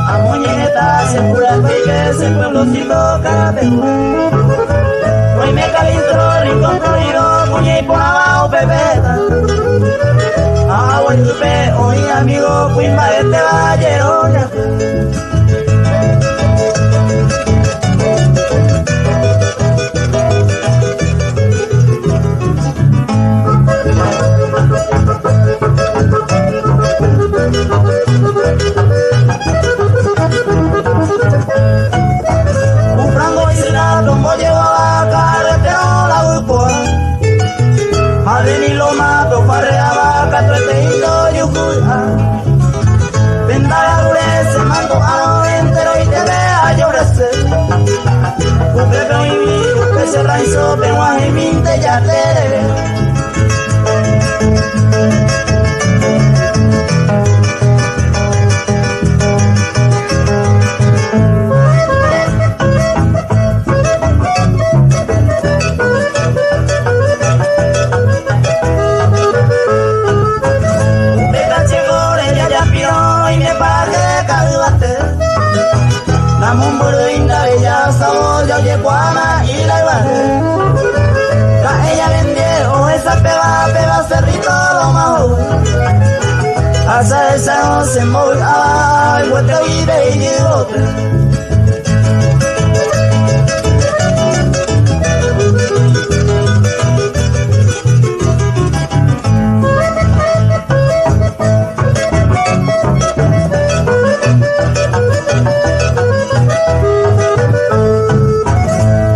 A muñeca se pura que ese pueblocito carapeo. Hoy me calistro, rincón corrido, muñe y por abajo pepeta. Agua y tupe, hoy amigo, cuimba de este vallero. So pe wa he min te ya te esa se mueve ay vuelta y de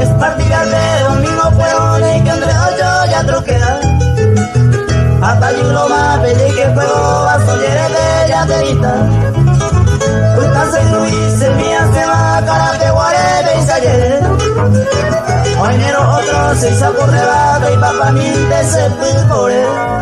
es partida de domingo puedo ni que entre 8 ya troquea hasta yo lo más pele que puedo de ya terita Uta se Luis se me hace la cara de guarebe y salle hoy enero otro se hizo correba y papá minte se pulpore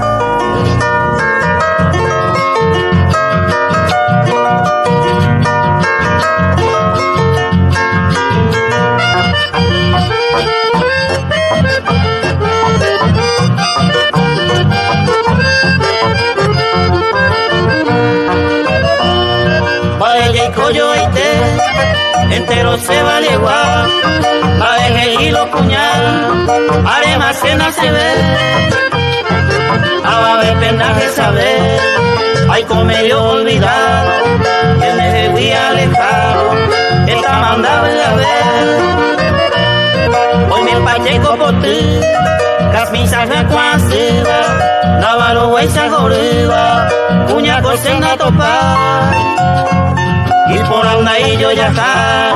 entero se va de igual, va de hilo puñal, arema cena se ve, a ver pendaje saber, hay comedio olvidado, que me voy alejado, esta mandaba a ver, hoy me pacheco por ti, casmisa jacuacida, navalo huesa joriba, puña cocena topar. Y por ahí yo ya está,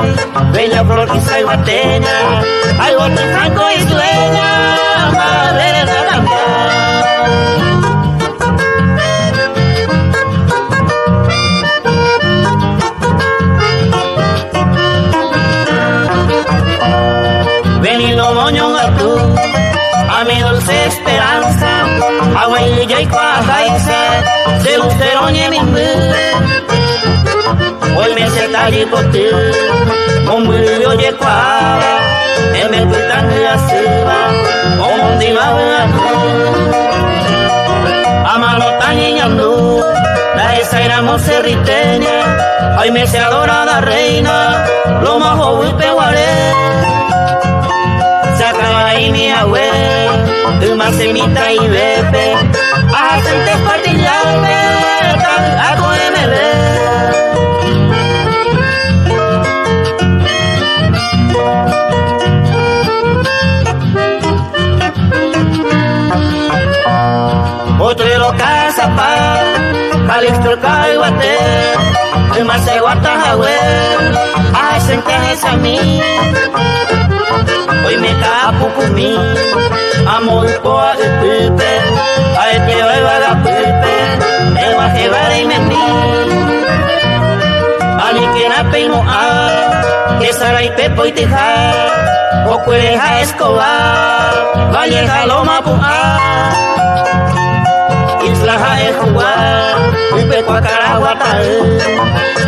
bella flor que se guateña, hay otro franco y sueña, madre de la vení lo moño a tú, a mi dulce esperanza, agua y ya y cuajaiza, se luceron y mi hoy me senta allí por ti, un brillo y cuava, en me cuitan de la selva, como un divado a mano tan niñando, la esa era monserriteña, hoy me se adorada reina, lo más joven y peguaré, se acaba ahí mi abuela, el más semita y bebe, a gente partillarme, a comerme. Otro casa pa, calixto caiguate, el más se guata jagüe, a sentarse a mí, hoy me capo con mí, amor por el pipe, a este va la pipe, me va a llevar y me mí, a ni que la peino a, que sara y pepo y tejar. Ocuereja Escobar, Valleja Loma Puá, Isla Jaejuá, Uipecua Caraguatá,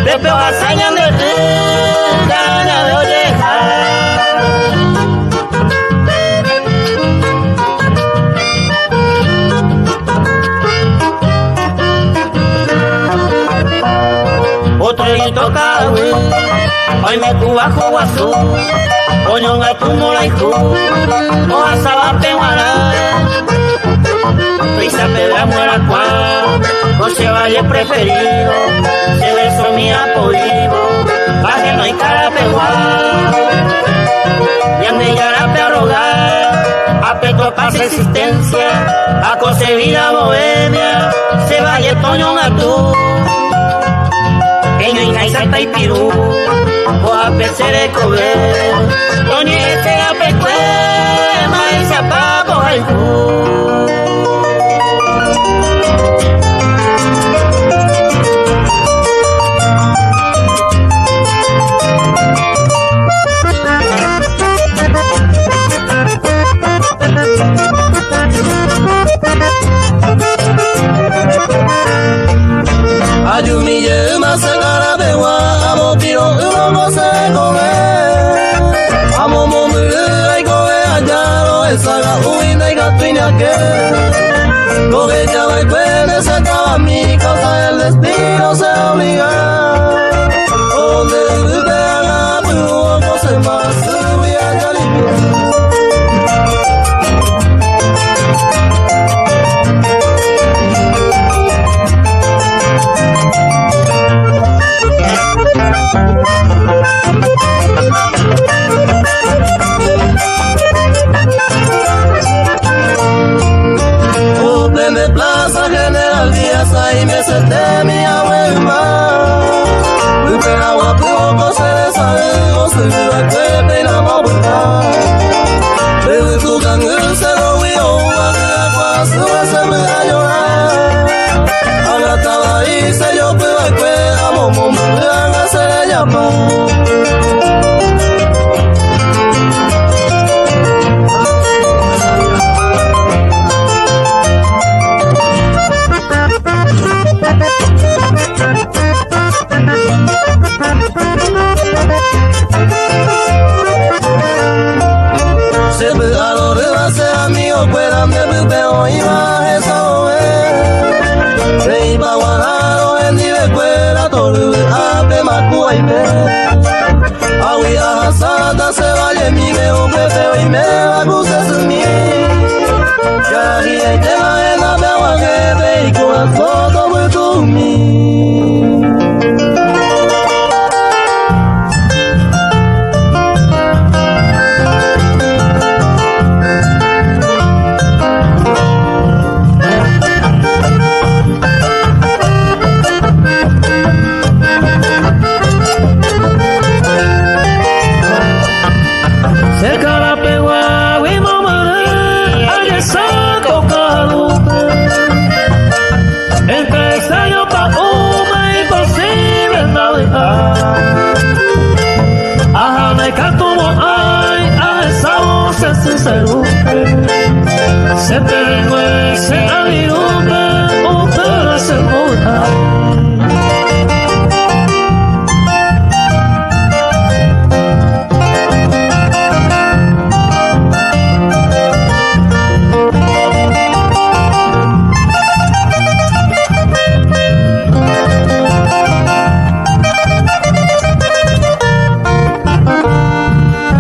Pepe Hazaña de Caña de Olleja. Otrelito Cahuí, hoy me cuba Juguazú, Oñonga Tumolaijú, Oaxaba Pehuara, Prisa Pedra Mueracuá, José Valle preferido, se besó mi apoyido, Baje no hay Carapeguá, y ande Yarape a rogar, a Petro paz existencia, a concebida bohemia, se Valle Toñongatú. Eño y Salta y Pirú, o a Pecere Cober, Doñete a Pecue, Maíz a Papo Jalcú. Ayumille masa Carapeguá, amo tiro uno se come, amo momuru ay come allá esa la uina y gatuina que, coge ya va y puede se acaba mi causa el destino se obliga, donde vean la puro no se más subí a California. De Plaza General Díaz ahí me senté mi abuela. Upe agua poco se desarrolló, se vive que pena moverá. Pero tu canguro se lo vio, agua se me da llorar. Ahora estaba ahí, se yo pero hay que amo, me se le llama. Siempre a los rebase amigos fueran de pupeo y baje sabe. Se iba a guardar en nivel fuera todo ape macua y me. Aguía santa se vaya mi veo pepeo y me acuse su mi. Ya y te va en la pewa que ve y corazón todo tu mi. Se perdió se avirumbe, o pero se muda.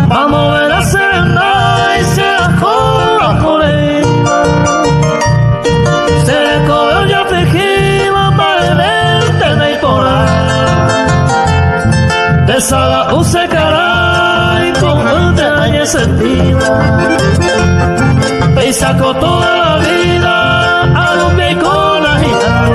Vamos a ver a Serena y se la corriva. Se recogió ya tejiva para verte de Iporá. De Saga use caray con un detalle sentida. Y sacó toda la vida a los pies con la gitana.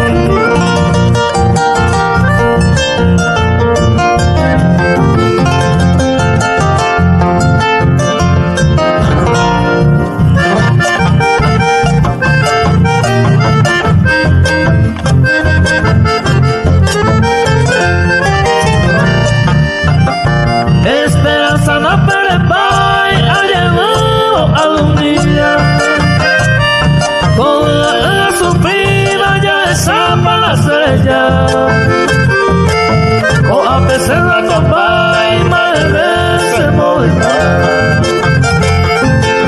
Esperanza no perepay, ella. O a pesar de la copa y más se poeta.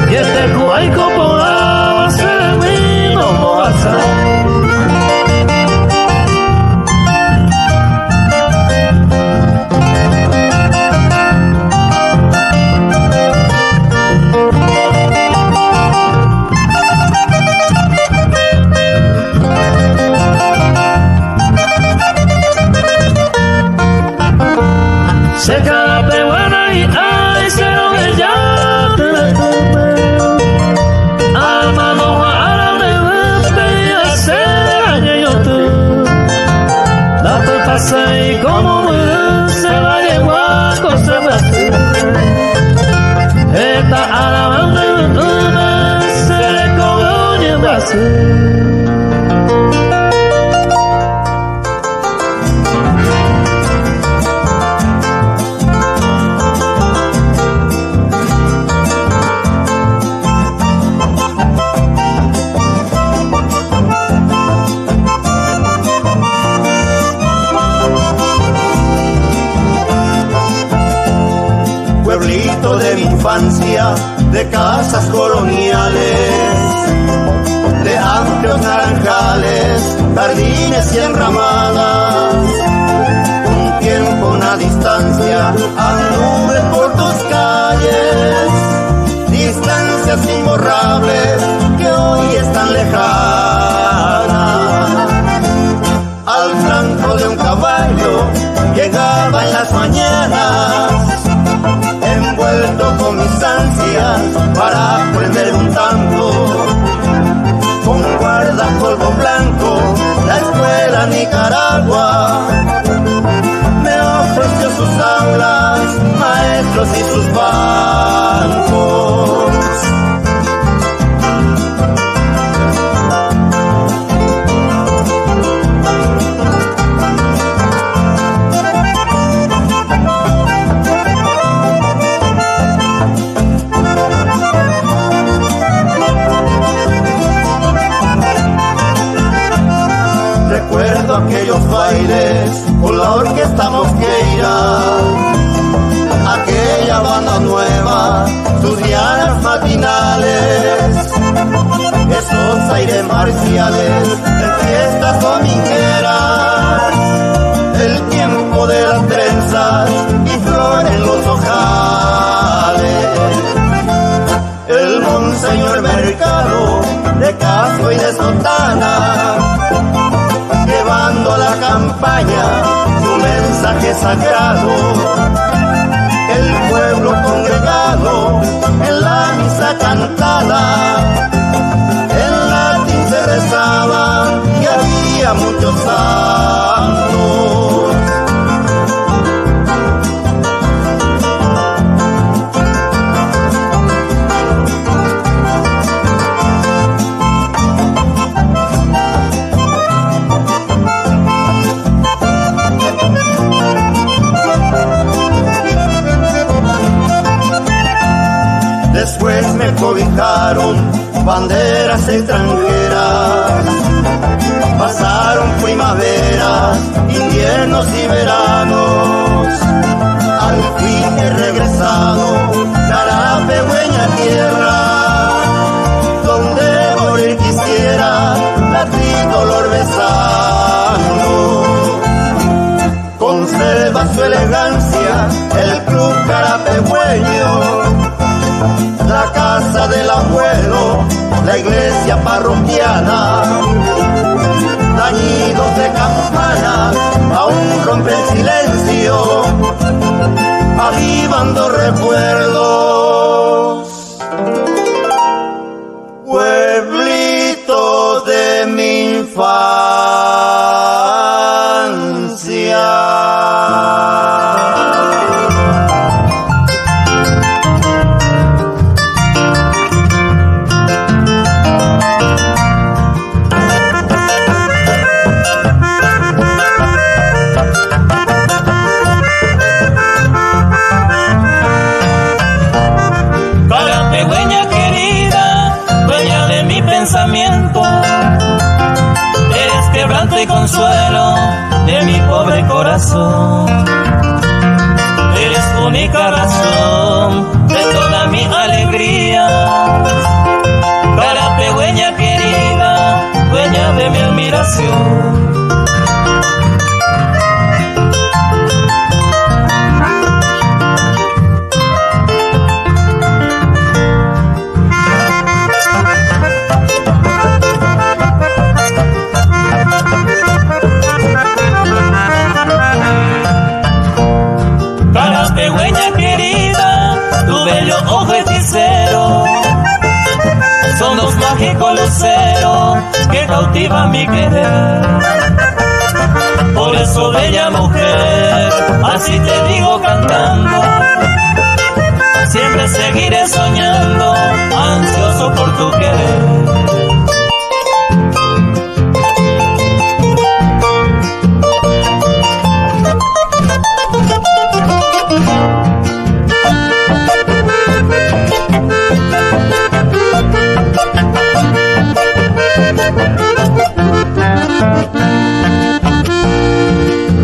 Y este cuaico por ser mi no moza. Se cada peruana y ay, se lo que ya te la tuve. A mano a la me y a ser año yo tú. La puta se y como se va a llevar cosa de hacer. Esta a la mano se le cogió de hacer. Pueblito de mi infancia, de casas coloniales, de amplios naranjales, jardines y enramadas. Un tiempo, una distancia, anduve por tus calles, distancias imborrables que hoy están lejanas. Al flanco de un caballo llegaba en las mañanas, envuelto con mis ansias para aprender un tango. Con guardapolvo blanco, la escuela Nicaragua me ofreció sus aulas, maestros y sus bancos. Recuerdo aquellos bailes con la orquesta Mosqueira, aquella banda nueva, sus dianas matinales, esos aires marciales de fiestas domingueras, el tiempo de las trenzas y flores en los ojales, el Monseñor Mercado de casco y de sotana, llevando a la campaña su mensaje sagrado. El pueblo congregado en la misa cantada, en latín se rezaba y había muchos santos. Después me cobijaron banderas extranjeras, pasaron primaveras, inviernos y veranos. Al fin he regresado a la pehueña tierra, donde morir quisiera la tricolor besando. Conserva su elegancia el club carapehueño, la casa del abuelo, la iglesia parroquiana. Tañidos de campanas aún rompe el silencio, avivando recuerdos. Pueblito de mi infancia. Eres quebranto y consuelo corazón. Eres única razón de toda mi alegría. Carapegüeña querida, dueña de mi admiración. Carapegüeña querida, tu bello ojo hechicero, son dos mágicos luceros que cautivan mi querer. Por eso, bella mujer, así te digo cantando, siempre seguiré soñando, ansioso por tu querer.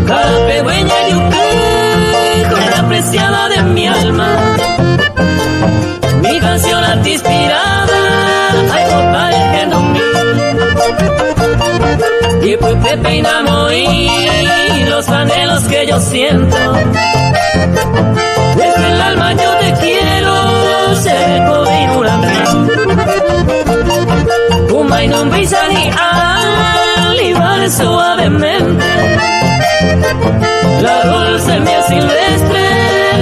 Carapegüeña yucateca, la preciada de mi alma, mi canción a ti inspirada, ay total que no mí. Y pues te peinamos y los anhelos que yo siento, desde el alma yo te quiero, se covinura Kuma y no brisa ni alivar suavemente. La dulce miel silvestre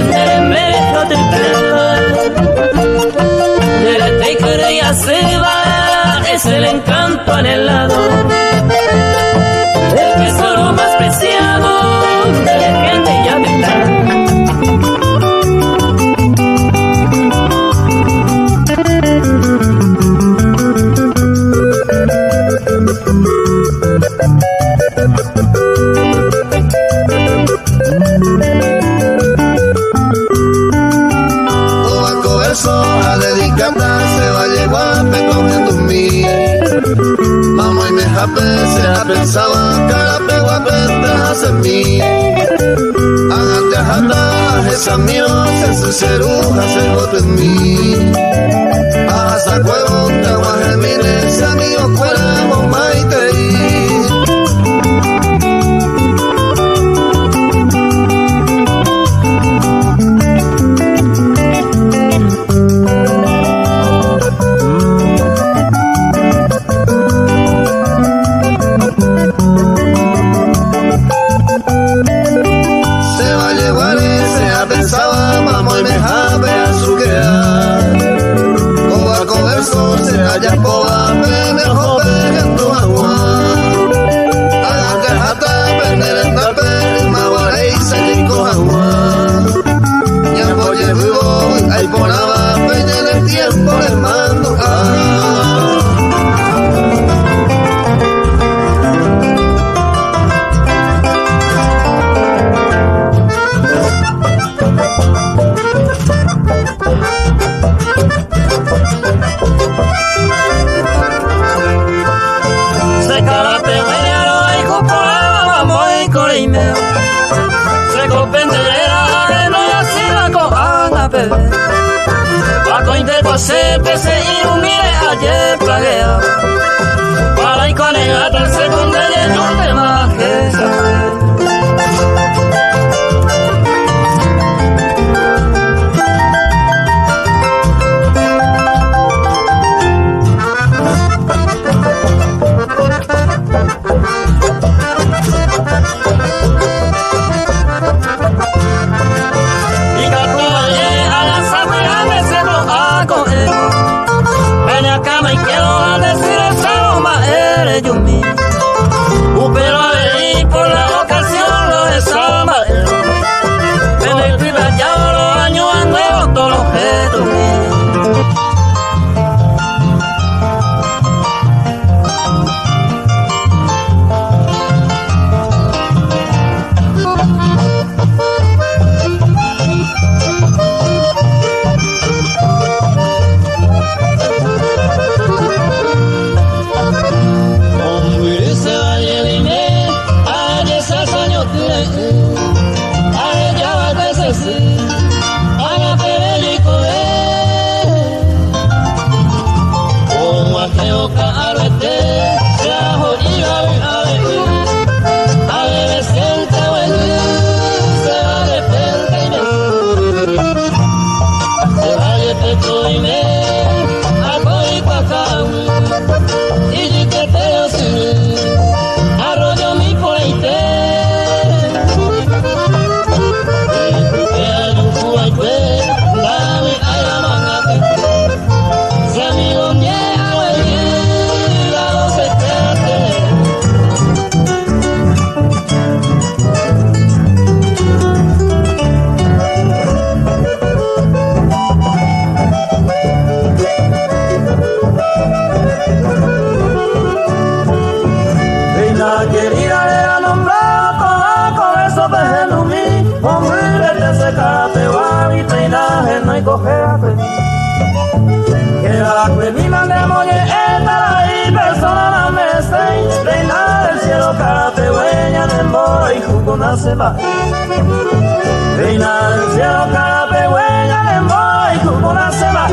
del medio del canal, de la teca y aceba es el encanto anhelado, el tesoro más preciado de la gente ya vendrá. A dedicata se va a llevar recogiendo mí. Vamos y me jape, se ha pensado carapegua aprendas en mí. Hágate a jata, esa mío, se sinceruja, se gote en mí. A sacuevo, te guajemine, se amigo fuera, bomba y te ya coba me joven en tu agua. Hágate jata, perder el tape, maguare y se agua. Ya voy el vivo, ahí por la peña del tiempo le mando siempre se ilumine ayer plaguea para ir con el gato el segundo de un tema que sabe. Pero a venir por la ocasión lo de Samael. En el primer ya los años ando todos los objetos míos. que mi mandamos que estar ahí personalmente, reina del cielo, cara pehueña de mora y jugo nace más. Reina del cielo, cara pehueña de mora y jugo nace más.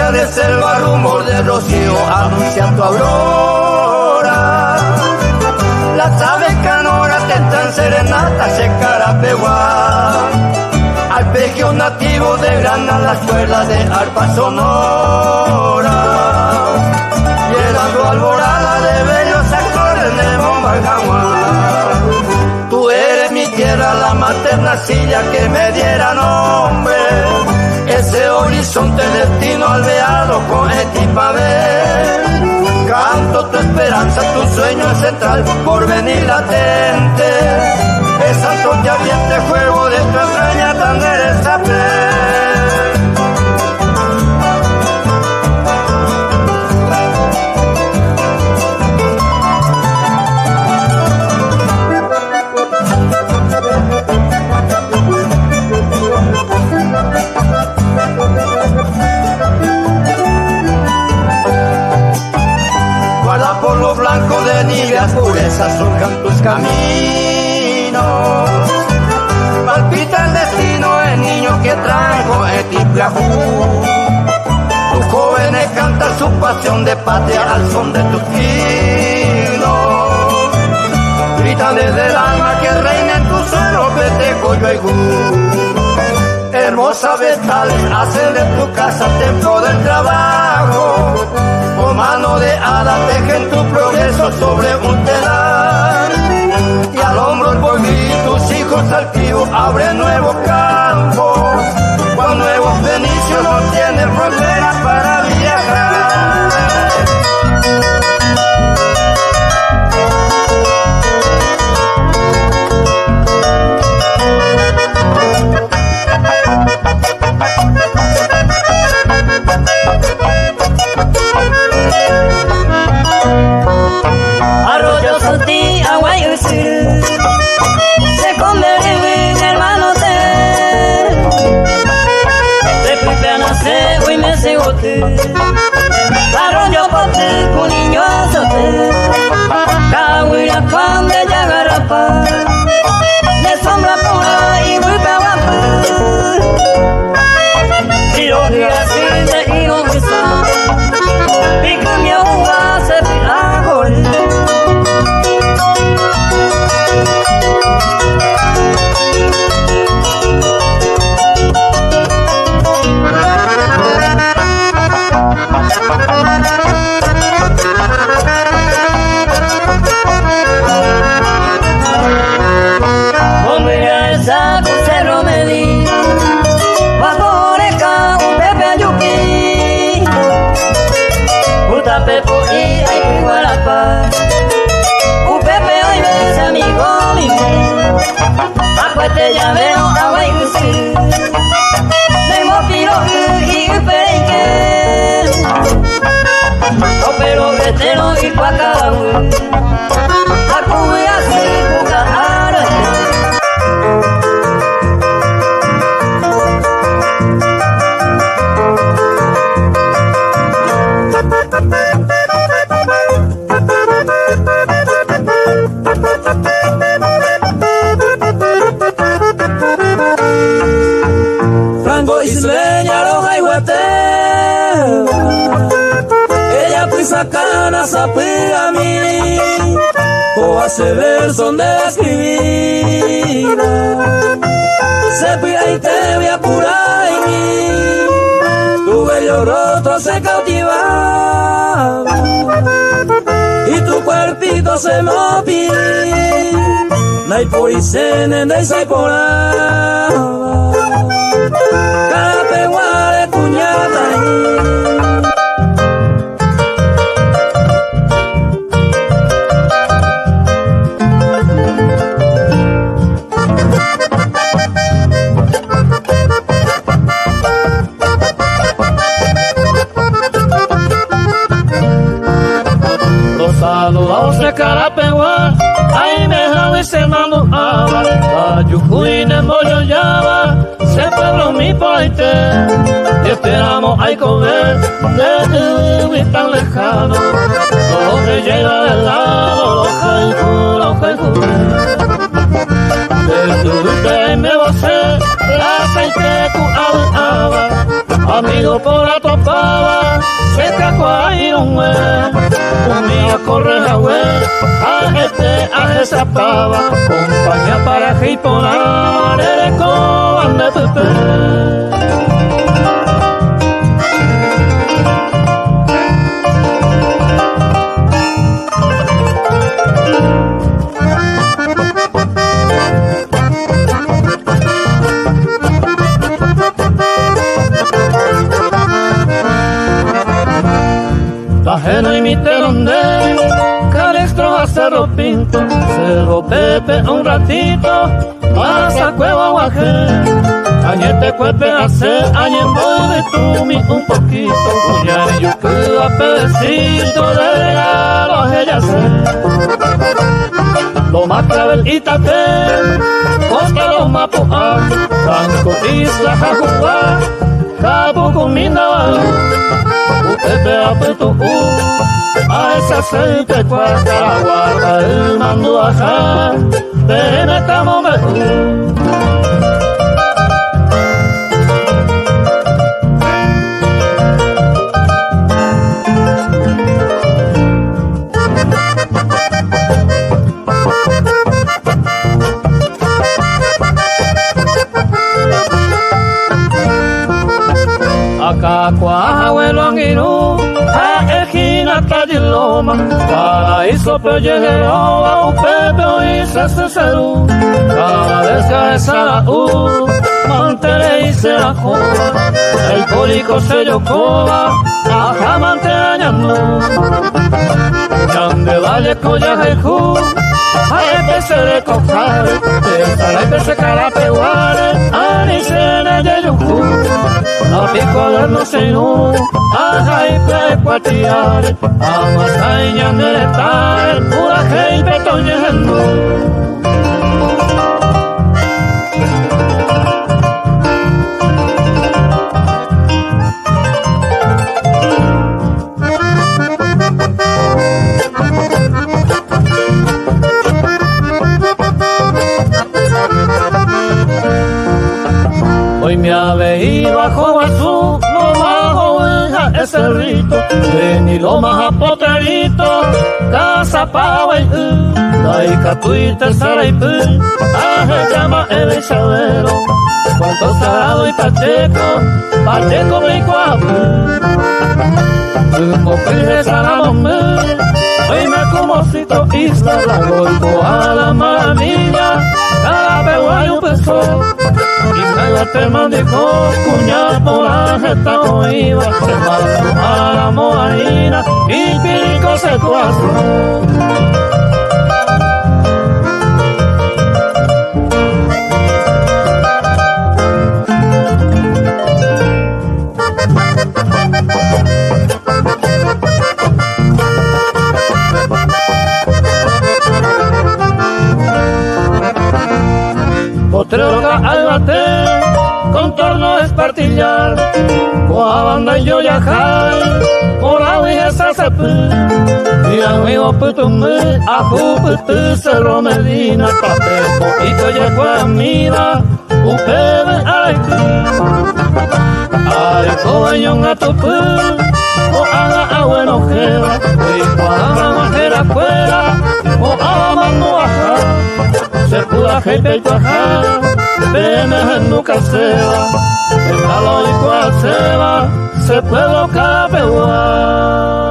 De selva, rumor de rocío, anuncia tu aurora. Las aves canoras tentan serenatas en Carapeguá. Arpegios nativos de Granada, las cuerdas de arpa sonora. Llegando alborada de bellos actores de Bombargaguá. Tú eres mi tierra, la materna silla que me diera nombre. Ese horizonte destino alveado con Etipabé. Canto tu esperanza, tu sueño central, por venir latente. Es antorcha ardiente, fuego de tu entraña, tan eres por lo blanco de niveas purezas surjan tus caminos. Palpita el destino, el niño que trajo Etiplajú. Tus jóvenes cantan su pasión de patria al son de tus trinos. Gritan desde el alma que reina en tu suelo, Peteco, Yoigú. Hermosas vestales hacen de tu casa templo del trabajo. Con mano de hada tejen tu progreso sobre un telar. Y al hombro el porvenir tus hijos altivos abren nuevos campos. Con nuevos fenicios no tienen fronteras para viajar. Arroyo Sotí, agua y Usuru, se convierte en hermanote. De Pipe a nacer, hoy me sigo tú. Arroyo Pote, con niño azote. Cahuira pan de Yagarapa, de sombra pura y muy guapa. Tiro de así de hijo guisa, y cambio uva se pilagol. Pepo y ay Guarapa, Pepe hoy ves amigo mío, acuete ya veo agua y usi, nemo piro y perenque, pero vetero y cuacao, acuya así jugar. Franco isleña lo hay guate, ella pues sacana una sapea a mí, o hace verso de escribida. Sepia y te voy a apurar en mí, tu bello rostro se cautivaba y tu cuerpito se movía. Nay por isene, nay sai por aba, carapeguare cuñata Saludos de Carapeguá, ahí me jale cenando habla, la yujuine mollo llava, se pueblo mi paite, y esperamos hay comer, de tan lejano, todo que llega del lado, los jaijú, de tu me va a ser, la aceite tu alaba, amigo por la topada, se cacó ahí un güey. Un día corre a ver, a esa pava, compañía para jiponar, el coban de pepe. Ajeno y mi telondero, Calextro a Cerro Pinto, Cerro Pepe un ratito, hasta Cueva Guajé. Añete cuepe hace, añendo de tumi un poquito, cuñar yo que a pedacito de regalo a ella sé. Lo más clavel y tapé, costa los mapoa, Franco Isla Jajuá, Cabo Comina. Pepe apeto a esa aceite cuaca, guarda el mando ajá, ven acá momento. Acá cuajuelo anguirú, a ejina talliloma, paraíso pellejero, a un pepe y se cerú. Cada vez que esa mantere y se la coba, el cólico se yocoba, ajá manteañando. Yande vale collajejú, a ese de cojare, esa se carapeguare, a ni se de yujú. A pico de no se no, a jaipe cuatiare, a masaña neretar, pura jaipe toñendo. Hoy me aveí bajo azul, lo bajo hija ese rito, ven y lo más apoterito, casa pava y laica tuite saraipú, aje llama el isabero, cuanto sagrado y pacheco brinco a sumo pide salamomé, hoy me como cito isla, la golco a la maravilla, cada peguayo un peso. Y me te mandicó, cuña por la jeta no iba, se mató a la mojarina y pico se cuazó. Potrero al bater, contorno espartillar, coa banda y yo yajay, por la vieja se y amigo putumé, a juputu cerro Medina, tapeco y to llegó a mira, upebe aiki, ay coañón a tu pu, o haga a bueno jeva, y la gente y taja, ven nunca se va, el calor y cual se va, se puede capear.